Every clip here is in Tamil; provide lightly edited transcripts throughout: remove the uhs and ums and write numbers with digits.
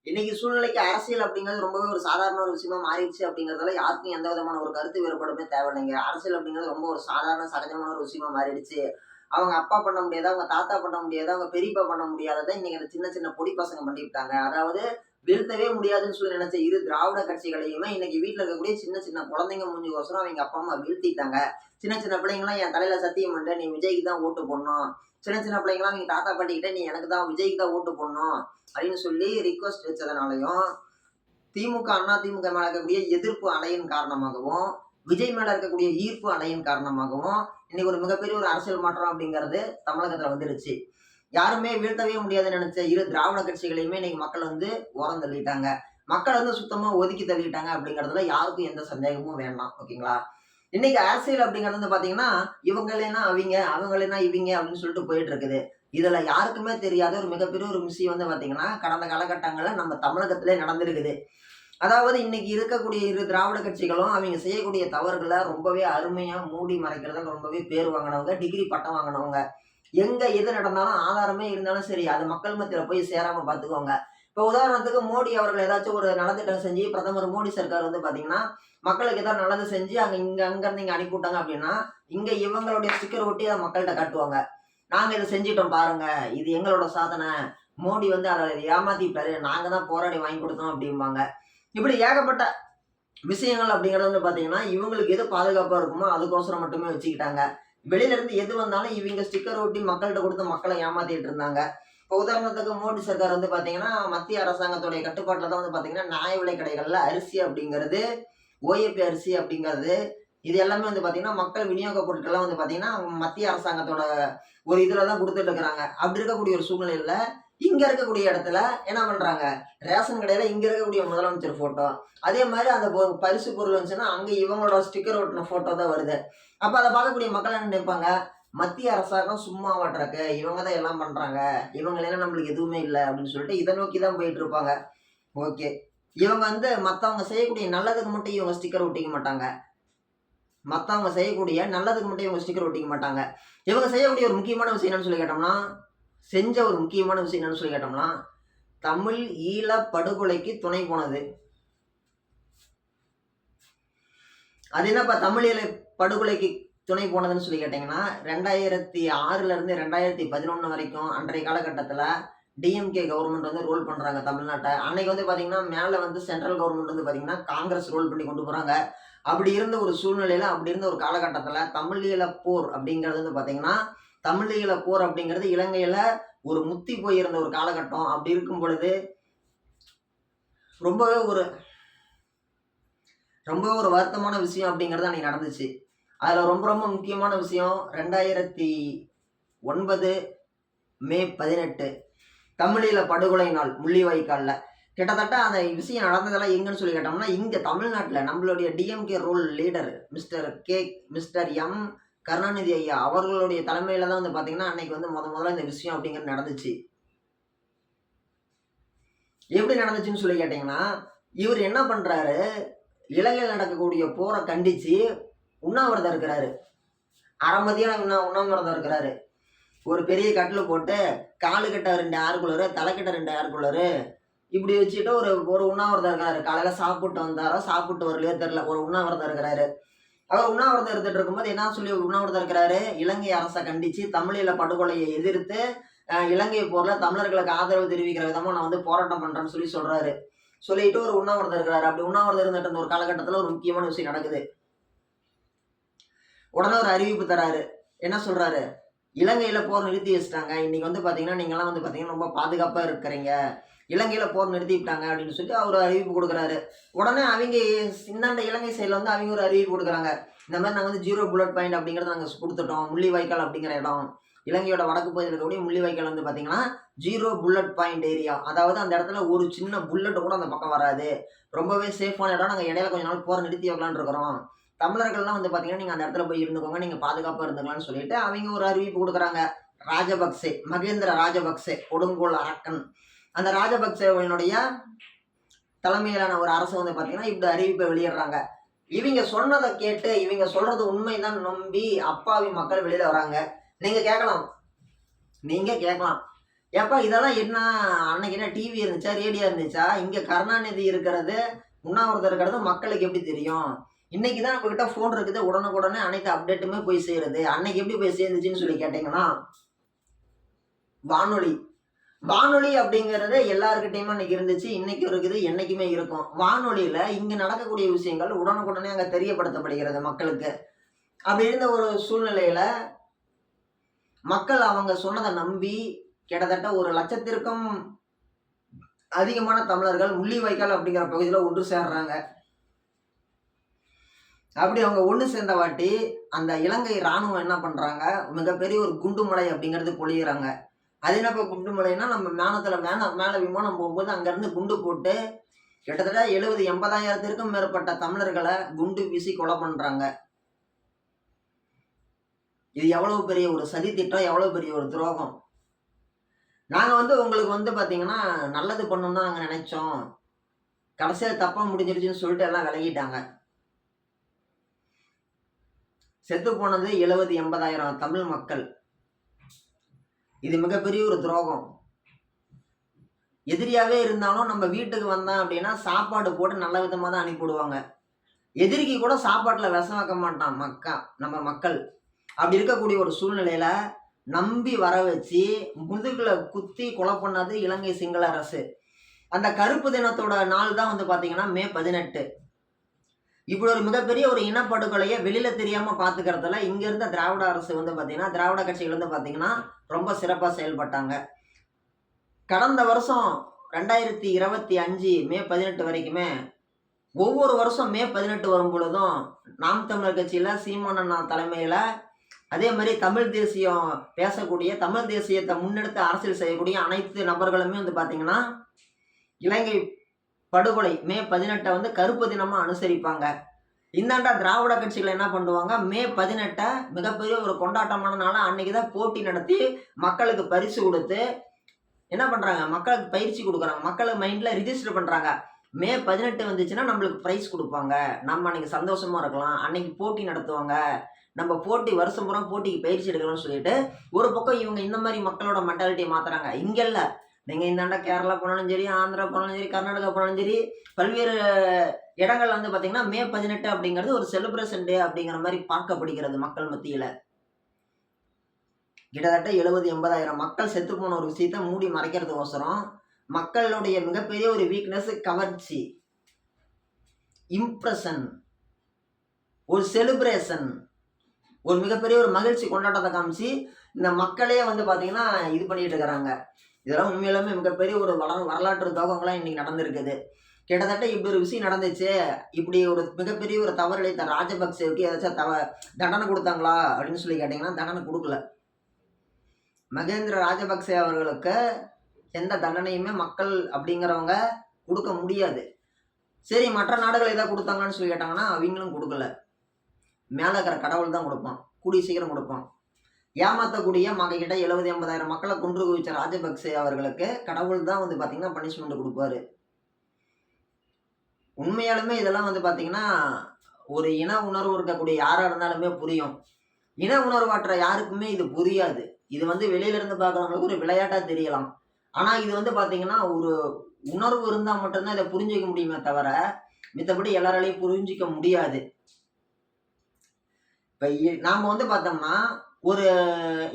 இன்னைக்கு சூழ்நிலைக்கு அரசியல் அப்படிங்கிறது ரொம்பவே ஒரு சாதாரண ஒரு விஷயமா மாறிடுச்சு அப்படிங்கிறதுல யாருக்கும் எந்த விதமான ஒரு கருத்து வேறுபாடுமே தேவையில்லைங்க. அரசியல் அப்படிங்கிறது ரொம்ப ஒரு சாதாரண சகஜமான ஒரு விஷயமா மாறிடுச்சு. அவங்க அப்பா பண்ண முடியாத, அவங்க தாத்தா பண்ண முடியாத, அவங்க பெரியப்பா பண்ண முடியாததை இன்னைக்கு அந்த சின்ன சின்ன பொடி பசங்க பண்ணிவிட்டாங்க. அதாவது வீழ்த்தவே முடியாதுன்னு சொல்லி நினைச்ச இரு திராவிட கட்சிகளையுமே இன்னைக்கு வீட்டுல இருக்கக்கூடிய சின்ன சின்ன குழந்தைங்க மூஞ்சிக்கோசரம் அவங்க அப்பா அம்மா வீழ்த்திட்டாங்க. சின்ன சின்ன பிள்ளைங்களாம் என் தலையில சத்தியம் பண்ண நீ விஜய்க்கு தான் ஓட்டு போடணும். சின்ன சின்ன பிள்ளைங்களாம் அவங்க தாத்தா பாட்டிக்கிட்ட நீ எனக்கு தான் விஜய்க்கு தான் ஓட்டு போடணும் அப்படின்னு சொல்லி ரிக்வஸ்ட் வச்சதுனாலையும், திமுக அண்ணா திமுக மேல இருக்கக்கூடிய எதிர்ப்பு அலையின் காரணமாகவும், விஜய் மேல இருக்கக்கூடிய ஈர்ப்பு அலையின் காரணமாகவும் இன்னைக்கு ஒரு மிகப்பெரிய ஒரு அரசியல் மாற்றம் அப்படிங்கிறது தமிழகத்துல வந்துருச்சு. யாருமே வீழ்த்தவே முடியாதுன்னு நினைச்ச இரு திராவிட கட்சிகளையுமே இன்னைக்கு மக்கள் வந்து ஓரம் தள்ளிட்டாங்க. மக்கள் வந்து சுத்தமா ஒதுக்கி தள்ளிட்டாங்க அப்படிங்கிறதுல யாருக்கும் எந்த சந்தேகமும் வேண்டாம். ஓகேங்களா? இன்னைக்கு அரசியல் அப்படிங்கிறது வந்து பாத்தீங்கன்னா, இவங்க இல்லைன்னா அவிங்க, அவங்க இல்லைன்னா இவிங்க அப்படின்னு சொல்லிட்டு போயிட்டு இருக்குது. இதுல யாருக்குமே தெரியாத ஒரு மிகப்பெரிய ஒரு விஷயம் வந்து பாத்தீங்கன்னா, கடந்த காலகட்டங்கள்ல நம்ம தமிழகத்திலே நடந்திருக்குது. அதாவது இன்னைக்கு இருக்கக்கூடிய இரு திராவிட கட்சிகளும் அவங்க செய்யக்கூடிய தவறுகள ரொம்பவே அருமையா மூடி மறைக்கிறதுல ரொம்பவே பேர் வாங்கினவங்க, டிகிரி பட்டம் வாங்கினவங்க. எங்க எது நடந்தாலும் ஆதாரமே இருந்தாலும் சரி, அது மக்கள் மத்தியில போய் சேராம பார்த்துக்குவாங்க. இப்போ உதாரணத்துக்கு மோடி அவர்கள் ஏதாச்சும் ஒரு நலத்திட்டம் செஞ்சு, பிரதமர் மோடி சர்க்கார் வந்து பார்த்தீங்கன்னா, மக்களுக்கு ஏதாவது நல்லது செஞ்சு அங்கருந்து இங்க அனுப்பி விட்டாங்க அப்படின்னா, இங்க இவங்களுடைய ஸ்டிக்கர் ஒட்டி அத மக்கள்ட்ட காட்டுவாங்க. நாங்க இத செஞ்சுட்டோம் பாருங்க. இது எங்களோட சாதனை. மோடி வந்து அத ஏமாத்திட்டாரு. நாங்க தான் போராடி வாங்கி கொடுத்தோம் அப்படிம்பாங்க. இப்படி ஏகப்பட்ட விஷயங்கள் அப்படிங்கிறது வந்து பார்த்தீங்கன்னா, இவங்களுக்கு எது பாதுகாப்பா இருக்குமோ அதுக்கோசரம் மட்டுமே வச்சுக்கிட்டாங்க. வெளியில இருந்து எது வந்தாலும் இவங்க ஸ்டிக்கர் ஒட்டி மக்கள்ட்ட கொடுத்து மக்களை ஏமாத்திட்டு இருந்தாங்க. இப்போ உதாரணத்துக்கு மோடி சர்க்கார் வந்து பார்த்தீங்கன்னா, மத்திய அரசாங்கத்துடைய கட்டுப்பாட்டுல தான் வந்து பார்த்தீங்கன்னா, நியாய விலை கடைகள்ல அரிசி அப்படிங்கிறது, ஓஏபி அரிசி அப்படிங்கிறது, இது எல்லாமே வந்து பார்த்தீங்கன்னா, மக்கள் விநியோக பொருட்கள்லாம் வந்து பார்த்தீங்கன்னா, மத்திய அரசாங்கத்தோட ஒரு இதுல தான் குடுத்துட்டு இருக்கிறாங்க. அப்படி இருக்கக்கூடிய ஒரு சூழ்நிலையில, இங்க இருக்கக்கூடிய இடத்துல என்ன பண்றாங்க? ரேஷன் கடையில இங்க இருக்கக்கூடிய முதலமைச்சர் ஃபோட்டோ, அதே மாரி அந்த பரிசு பொருள் வந்துச்சுன்னா, அங்க இவங்களோட ஸ்டிக்கர் ஒட்டின ஃபோட்டோ தான் வருது. அப்ப அத பார்க்கக்கூடிய மக்கள் என்ன நினைப்பாங்க? மத்திய அரசாங்கம் சும்மாவாட்றக்கு, இவங்க தான் எல்லாம் பண்றாங்க. இவங்க இல்லைன்னா நம்மளுக்கு எதுவுமே இல்ல அப்படின்னு சொல்லிட்டு இத நோக்கி தான் போயிட்டு இருப்பாங்க. ஓகே. இவங்க வந்து மத்தவங்க செய்யக்கூடிய நல்லதுக்கு மட்டும் இவங்க ஸ்டிக்கர் ஒட்டிக்க மாட்டாங்க. மத்தவங்க செய்யக்கூடிய நல்லதுக்கு மட்டும் இவங்க ஸ்டிக்கர் ஒட்டிக்க மாட்டாங்க. இவங்க செய்யக்கூடிய ஒரு முக்கியமான விஷயம் என்னன்னு சொல்லி கேட்டோம்னா, செஞ்ச ஒரு முக்கியமான விஷயம் என்னன்னு சொல்லி கேட்டோம்னா, தமிழ் ஈழ படுகொலைக்கு துணை போனது. அது என்னப்பா தமிழ் ஈழ படுகொலைக்கு துணை போனதுன்னு சொல்லி கேட்டீங்கன்னா, 2006ல இருந்து 2011 வரைக்கும் அன்றைய காலகட்டத்தில டிஎம்கே கவர்மெண்ட் வந்து ரூல் பண்றாங்க தமிழ்நாட்ட. அன்னைக்கு வந்து பார்த்தீங்கன்னா, மேல வந்து சென்ட்ரல் கவர்மெண்ட் வந்து பார்த்தீங்கன்னா, காங்கிரஸ் ரூல் பண்ணி கொண்டு போறாங்க. அப்படி இருந்த ஒரு சூழ்நிலையில, அப்படி இருந்த ஒரு காலகட்டத்தில தமிழ் ஈழ போர் அப்படிங்கிறது வந்து பார்த்தீங்கன்னா, தமிழ் ஈழ போர் அப்படிங்கிறது இலங்கையில ஒரு முத்தி போயிருந்த ஒரு காலகட்டம். அப்படி இருக்கும் பொழுது, ரொம்பவே ஒரு ரொம்பவே ஒரு வருத்தமான விஷயம் அப்படிங்கிறது அன்னைக்கு நடந்துச்சு. அதுல ரொம்ப ரொம்ப முக்கியமான விஷயம் 2009 மே 18 தமிழீழ படுகொலை நாள் முள்ளிவாய்க்கால்ல. கிட்டத்தட்ட அந்த விஷயம் நடந்ததெல்லாம் எங்கன்னு சொல்லி கேட்டோம்னா, இங்க தமிழ்நாட்டுல நம்மளுடைய DMK rule leader mister M. Karunanidhi ஐயா அவர்களுடைய தலைமையில தான் வந்து பார்த்தீங்கன்னா, அன்னைக்கு வந்து முதல்ல இந்த விஷயம் அப்படிங்கிறது நடந்துச்சு. எப்படி நடந்துச்சுன்னு சொல்லி கேட்டீங்கன்னா, இவரு என்ன பண்றாரு, இலங்கையில நடக்கக்கூடிய போர கண்டிச்சு உண்ணாவிரதம் இருக்கிறாரு. அரை மதியம் உண்ணாவிரதம் இருக்கிறாரு. ஒரு பெரிய கட்டில போட்டு, காலு கிட்ட 2 ஏர் கூலரு, தலை கிட்ட 2 ஏர் கூலரு, இப்படி வச்சுட்டு ஒரு உண்ணாவிரதம் இருக்கிறாரு. காலையில சாப்பிட்டு வந்தாரோ, சாப்பிட்டு வரலையோ தெரியல. ஒரு உண்ணாவிரதம் இருக்கிறாரு. அவர் உண்ணாவிரதம் இருந்துட்டு இருக்கும்போது என்ன சொல்லி உண்ணாவிரதம் இருக்கிறாரு? இலங்கை அரசை கண்டிச்சு, தமிழீழ படுகொலையை எதிர்த்து, இலங்கை போர்ல தமிழர்களுக்கு ஆதரவு தெரிவிக்கிற விதமா நான் வந்து போராட்டம் பண்றேன்னு சொல்றாரு. சொல்லிட்டு ஒரு உண்ணாவிரதம் இருக்கிறாரு. அப்படி உண்ணாவிரதம் இருந்துட்டு இருந்த ஒரு காலகட்டத்துல ஒரு முக்கியமான விஷயம் நடக்குது. உடனே ஒரு அறிவிப்பு தராரு. என்ன சொல்றாரு? இலங்கையில போர் நிறுத்தி வச்சுட்டாங்க. இன்னைக்கு வந்து பாத்தீங்கன்னா, நீங்கலாம் வந்து பாத்தீங்கன்னா ரொம்ப பாதுகாப்பா இருக்கிறீங்க. இலங்கையில போர் நிறுத்திவிட்டாங்க அப்படின்னு சொல்லி அவர் அறிவிப்பு கொடுக்குறாரு. உடனே அவங்க இந்தாண்ட இலங்கை சைடுல வந்து அவங்க ஒரு அறிவிப்பு கொடுக்குறாங்க. இந்த மாதிரி நாங்க வந்து 0 புல்லட் பாயிண்ட் அப்படிங்கறத நாங்க கொடுத்துட்டோம். முள்ளிவாய்க்கால் அப்படிங்கிற இடம், இலங்கையோட வடக்கு பகுதியில் இருக்கக்கூடிய முள்ளிவாய்க்கால் வந்து பாத்தீங்கன்னா 0 புல்லட் பாயிண்ட் ஏரியா. அதாவது அந்த இடத்துல ஒரு சின்ன புல்லட் கூட அந்த பக்கம் வராது. ரொம்பவே சேஃபான இடம். நாங்க இடையில கொஞ்ச நாள் போர் நிறுத்தி வைக்கலாம்னு இருக்கிறோம். தமிழர்கள்லாம் வந்து பாத்தீங்கன்னா நீங்க அந்த இடத்துல போய் இருந்துக்கோங்க, நீங்க பாதுகாப்பா இருந்துக்கலாம்னு சொல்லிட்டு அவங்க ஒரு அறிவிப்பு கொடுக்குறாங்க. ராஜபக்சே, மகேந்திர ராஜபக்சே, கொடுங்கோல் அரக்கன், அந்த ராஜபக்சேவனுடைய தலைமையிலான ஒரு அரசு வந்து பாத்தீங்கன்னா இப்படி அறிவிப்பை வெளியிடுறாங்க. இவங்க சொன்னதை கேட்டு இவங்க சொல்றது உண்மைதான் நம்பி அப்பாவி மக்கள் வெளியில வராங்க. நீங்க கேட்கலாம், ஏப்பா இதெல்லாம் என்ன? அன்னைக்கு என்ன டிவி இருந்துச்சா? ரேடியோ இருந்துச்சா? இங்க கருணாநிதி இருக்கிறது, உண்ணாவிரதம் இருக்கிறது மக்களுக்கு எப்படி தெரியும்? இன்னைக்கு தான் நம்மகிட்ட ஃபோன் இருக்குது. உடனுக்குடனே அனைத்து அப்டேட்டுமே போய் சேருது. அன்னைக்கு எப்படி போய் சேர்ந்துச்சுன்னு சொல்லி கேட்டீங்கன்னா, வானொலி. வானொலி அப்படிங்கிறது எல்லார்கிட்டயுமே அன்னைக்கு இருந்துச்சு. இன்னைக்கும் இருக்குது. என்னைக்குமே இருக்கும். வானொலியில இங்க நடக்கக்கூடிய விஷயங்கள் உடனுக்குடனே அங்க தெரியப்படுத்தப்படுகிறது மக்களுக்கு. அப்படி இருந்த ஒரு சூழ்நிலையில, மக்கள் அவங்க சொன்னத நம்பி கிட்டத்தட்ட 1,00,000த்திற்கும் அதிகமான தமிழர்கள் முள்ளிவாய்க்கால் அப்படிங்கிற பகுதியில ஒன்று சேர்றாங்க. அப்படி அவங்க ஒண்ணு சேர்ந்த வாட்டி, அந்த இலங்கை ராணுவம் என்ன பண்றாங்க, மிகப்பெரிய ஒரு குண்டுமழை அப்படிங்கிறது பொழியிறாங்க. அது என்னப்பா குண்டுமலைன்னா, நம்ம மேல விமானம் போகும்போது அங்கேருந்து குண்டு போட்டு கிட்டத்தட்ட 70, 80,000த்திற்கும் மேற்பட்ட தமிழர்களை குண்டு வீசி கொலை பண்றாங்க. இது எவ்வளவு பெரிய ஒரு சதி திட்டம், எவ்வளவு பெரிய ஒரு துரோகம். நாங்க உங்களுக்கு பார்த்தீங்கன்னா, நல்லது பண்ணணும்னு தான் நாங்க நெனைச்சோம். கடைசியா தப்பா முடிஞ்சிருச்சுன்னு சொல்லிட்டு எல்லாம் விலகிட்டாங்க. செத்து போனது 70, 80,000 தமிழ் மக்கள். இது மிகப்பெரிய ஒரு துரோகம். எதிரியாவே இருந்தாலும் நம்ம வீட்டுக்கு வந்தான் அப்படின்னா, சாப்பாடு போட்டு நல்ல விதமா தான் அனுப்பிவிடுவாங்க. எதிரிக்கு கூட சாப்பாட்டுல விஷம் வைக்க மாட்டான் நம்ம மக்கள். அப்படி இருக்கக்கூடிய ஒரு சூழ்நிலையில, நம்பி வர வச்சு, முதுகுல குத்தி கொலை பண்ணது இலங்கை சிங்கள அரசு. அந்த கருப்பு தினத்தோட நாள் தான் பார்த்தீங்கன்னா, மே 18. இப்படி ஒரு மிகப்பெரிய ஒரு இனப்படுகொலைய வெளியில தெரியாம பார்த்துக்கிறதுல, இங்க இருந்த திராவிட அரசு பார்த்தீங்கன்னா, திராவிட கட்சிகள் பார்த்தீங்கன்னா, ரொம்ப சிறப்பா செயல்பட்டாங்க. கடந்த வருஷம் 2025 மே 18 வரைக்குமே, ஒவ்வொரு வருஷம் மே 18 வரும் பொழுதும், நாம் தமிழர் கட்சியில சீமான் அண்ணா தலைமையில, அதே மாரி தமிழ் தேசியம் பேசக்கூடிய, தமிழ் தேசியத்தை முன்னெடுத்து அரசியல் செய்யக்கூடிய அனைத்து நபர்களுமே பார்த்தீங்கன்னா, இலங்கை படுகொலை மே 18 கருப்பு தினமா அனுசரிப்பாங்க. இந்தாண்டா திராவிட கட்சிகள் என்ன பண்ணுவாங்க, மே 18 மிகப்பெரிய ஒரு கொண்டாட்டமான நாளா அன்னைக்கு தான் போட்டி நடத்தி, மக்களுக்கு பரிசு குடுத்து, என்ன பண்றாங்க, மக்களுக்கு பயிற்சி குடுக்குறாங்க. மக்கள் மைண்ட்ல ரிஜிஸ்டர் பண்றாங்க. மே 18 வந்துச்சுன்னா நம்மளுக்கு பிரைஸ் குடுப்பாங்க. நம்ம அன்னைக்கு சந்தோஷமா இருக்கலாம். அன்னைக்கு போட்டி நடத்துவாங்க. நம்ம போட்டி வருஷம் பூரா போட்டிக்கு பயிற்சி எடுக்கலாம்னு சொல்லிட்டு, ஒரு பக்கம் இவங்க இந்த மாரி மக்களோட மென்டாலிட்டிய மாத்துறாங்க. இங்க இல்ல. நீங்க இந்தாண்ட கேரளா போனாலும் சரி, ஆந்திரா போனாலும் சரி, கர்நாடகா போனாலும் சரி, பல்வேறு இடங்கள்ல பார்த்தீங்கன்னா, மே 18 அப்படிங்கிறது ஒரு செலிப்ரேஷன் டே அப்படிங்கிற மாரி பார்க்கப்படுகிறது மக்கள் மத்தியில. கிட்டத்தட்ட 70, 80,000 மக்கள் செத்து போன ஒரு விஷயத்த மூடி மறைக்கிறதுக்கோசரம், மக்களுடைய மிகப்பெரிய ஒரு வீக்னஸ் கவர்ச்சி, இம்ப்ரஷன், ஒரு செலிப்ரேஷன், ஒரு மிகப்பெரிய ஒரு மகிழ்ச்சி கொண்டாட்டத்தை காமிச்சு, இந்த மக்களே பார்த்தீங்கன்னா, இது பண்ணிட்டு இருக்கிறாங்க. இதெல்லாம் உண்மையிலுமே மிகப்பெரிய ஒரு வரலாற்று துரோகங்களா இன்னைக்கு நடந்திருக்குது. கிட்டத்தட்ட இப்படி ஒரு விஷயம் நடந்துச்சு. இப்படி ஒரு மிகப்பெரிய ஒரு தவறு இழைத்த ராஜபக்சேவுக்கு ஏதாச்சும் தண்டனை குடுத்தாங்களா? அப்படின்னு சொல்லி கேட்டீங்கன்னா, தண்டனை குடுக்கல. மகேந்திர ராஜபக்சே அவர்களுக்கு எந்த தண்டனையுமே மக்கள் அப்படிங்கிறவங்க குடுக்க முடியாது. சரி, மற்ற நாடுகள் ஏதாவது குடுத்தாங்கன்னு சொல்லி கேட்டாங்கன்னா, அவங்களும் குடுக்கல. மேல இருக்கிற கடவுள் தான் குடுப்பான். கூடிய சீக்கிரம் குடுப்பான். ஏமாத்தக்கூடிய கிட்ட 70, 80,000 மக்களை கொன்று குவிச்ச ராஜபக்சே அவர்களுக்கு கடவுள் தான் பார்த்தீங்கன்னா பனிஷ்மெண்ட் குடுப்பாரு. உண்மையாலுமே இதெல்லாம் பார்த்தீங்கன்னா, ஒரு இன உணர்வு இருக்கக்கூடிய யாரா இருந்தாலுமே புரியும். இன உணர்வற்ற யாருக்குமே இது புரியாது. இது வெளியில இருந்து பார்க்குறவங்களுக்கு ஒரு விளையாட்டா தெரியலாம். ஆனா இது பார்த்தீங்கன்னா, ஒரு உணர்வு இருந்தா மட்டும் தான் இத புரிஞ்சுக்க முடியுமே தவிர, மித்தபடி எல்லாராலயும் புரிஞ்சுக்க முடியாது. இப்ப நாம பார்த்தோம்னா, ஒரு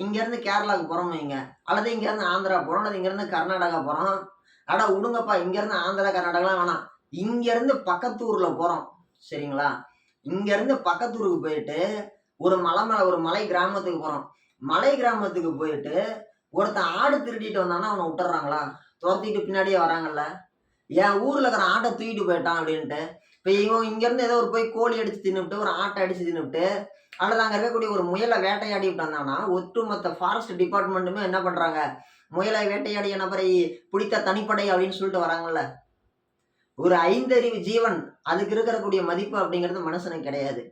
இங்கேருந்து கேரளாவுக்கு போறோம்னு வைங்க, அல்லது இங்கேருந்து ஆந்திரா போறோம், அல்லது இங்கேருந்து கர்நாடகா போறோம். அட உடுங்கப்பா, இங்கேருந்து ஆந்திரா, கர்நாடகாலாம் வேணாம். இங்கேருந்து பக்கத்து ஊர்ல போறோம். சரிங்களா? இங்கேருந்து பக்கத்து ஊருக்கு போயிட்டு, ஒரு ஒரு மலை கிராமத்துக்கு போறோம். மலை கிராமத்துக்கு போயிட்டு, ஒருத்தன் ஆடு திருடிட்டு வந்தான்னா அவன விட்டுர்றாங்களா? தொரத்திட்டு பின்னாடியே வராங்கல்ல. என் ஊர்ல இருக்கிற ஆட்ட தூக்கிட்டு போயிட்டான் அப்படின்ட்டு. இப்ப இங்கேருந்து ஏதோ ஒரு போய் கோழி அடிச்சு தின்னுப்ட்டு, ஒரு ஆட்டை அடிச்சு தின்னுப்ட்டு, அல்லது அங்க இருக்கக்கூடிய ஒரு முயலை வேட்டையாடிட்டு வந்தாங்கன்னா, ஒட்டுமொத்த ஃபாரஸ்ட் டிபார்ட்மெண்ட்டுமே என்ன பண்றாங்க? முயலை வேட்டையாடிய நபரை பிடித்த தனிப்படை அப்படின்னு சொல்லிட்டு வராங்கல்ல. ஒரு 5 அறிவு ஜீவன், அதுக்கு இருக்கக்கூடிய மதிப்பு அப்படிங்கிறது மனுஷனுக்கு கிடையாது.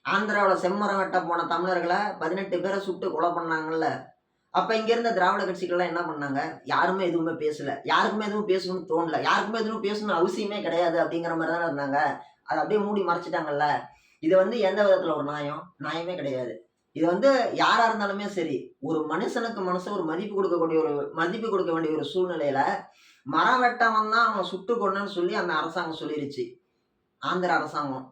ஆந்திராவுல செம்மரம் வெட்ட போன தமிழர்களை 18 பேரை சுட்டு கொலை பண்ணாங்கல்ல. அப்ப இங்க இருந்த திராவிட கட்சிகள்லாம் என்ன பண்ணாங்க? யாருமே எதுவுமே பேசல. யாருக்குமே எதுவும் பேசணும்னு தோணல. யாருக்குமே எதுவும் பேசணும்னு அவசியமே கிடையாது அப்படிங்கிற மாதிரி தானே இருந்தாங்க. அதை அப்படியே மூடி மறைச்சிட்டாங்கல்ல. இது எந்த விதத்துல ஒரு நியாயம்? நியாயமே கிடையாது. இது வந்து யாரா இருந்தாலுமே சரி, ஒரு மனுஷனுக்கு மனுஷன் ஒரு மதிப்பு கொடுக்க வேண்டிய ஒரு சூழ்நிலையில, மரம் வெட்ட வந்தா அவன சுட்டு கொன்னுன்னு சொல்லி அந்த அரசாங்கம் சொல்லிருச்சு. ஆந்திர அரசாங்கம்.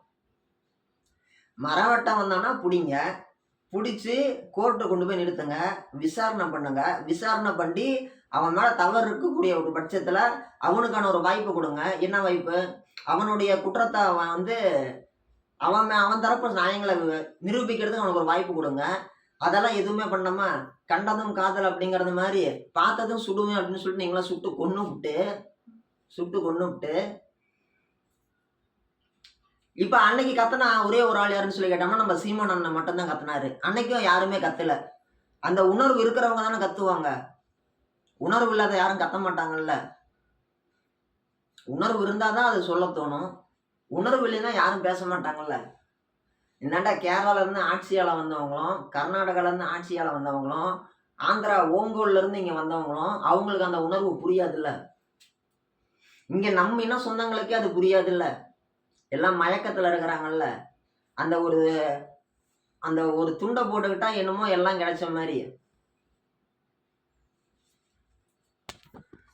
மரம் வெட்ட வந்தான்னா புடிங்க. புடிச்சு கோர்ட்ல கொண்டு போய் நிறுத்துங்க. விசாரணை பண்ணுங்க. விசாரணை பண்ணி அவன் மேல தவறு இருக்கக்கூடிய ஒரு பட்சத்துல அவனுக்கான ஒரு வாய்ப்பு குடுங்க. என்ன வாய்ப்பு? அவனுடைய குற்றத்த அவன் வந்து அவன் தரப்பு நியாயங்கள நிரூபிக்கிறதுக்கு அவனுக்கு ஒரு வாய்ப்பு குடுங்க. அதெல்லாம் எதுவுமே பண்ணாம, கண்டதும் காதல் அப்படிங்கிறது மாரி, பார்த்ததும் சுடுவேன் அப்படின்னு சொல்லிட்டு நீங்கலாம் சுட்டு கொன்னுப்புட்டு, இப்ப அன்னைக்கு கத்துன ஒரே ஒரு ஆள் யாருன்னு சொல்லி கேட்டோம்னா, நம்ம சீமான் அண்ணன் மட்டும் தான் கத்துனாரு. அன்னைக்கும் யாருமே கத்தல. அந்த உணர்வு இருக்கிறவங்க தானே கத்துவாங்க. உணர்வு இல்லாத யாரும் கத்த மாட்டாங்கல்ல. உணர்வு இருந்தா தான் அது சொல்லத் தோணும். உணர்வு இல்லைன்னா யாரும் பேச மாட்டாங்கல்ல. என்னடா கேரளால இருந்து ஆட்சியாள வந்தவங்களும், கர்நாடகால இருந்து ஆட்சியாள வந்தவங்களும், ஆந்திரா ஓங்கோல்ல இருந்து இங்க வந்தவங்களும், அவங்களுக்கு அந்த உணர்வு புரியாதுல்ல. இங்க நம்ம இன சொந்தங்களுக்கே அது புரியாதுல்ல. எல்லாம் மயக்கத்துல இருக்கிறாங்கல்ல. அந்த ஒரு அந்த ஒரு துண்ட போட்டுக்கிட்டா என்னமோ எல்லாம் கிடைச்ச மாரி.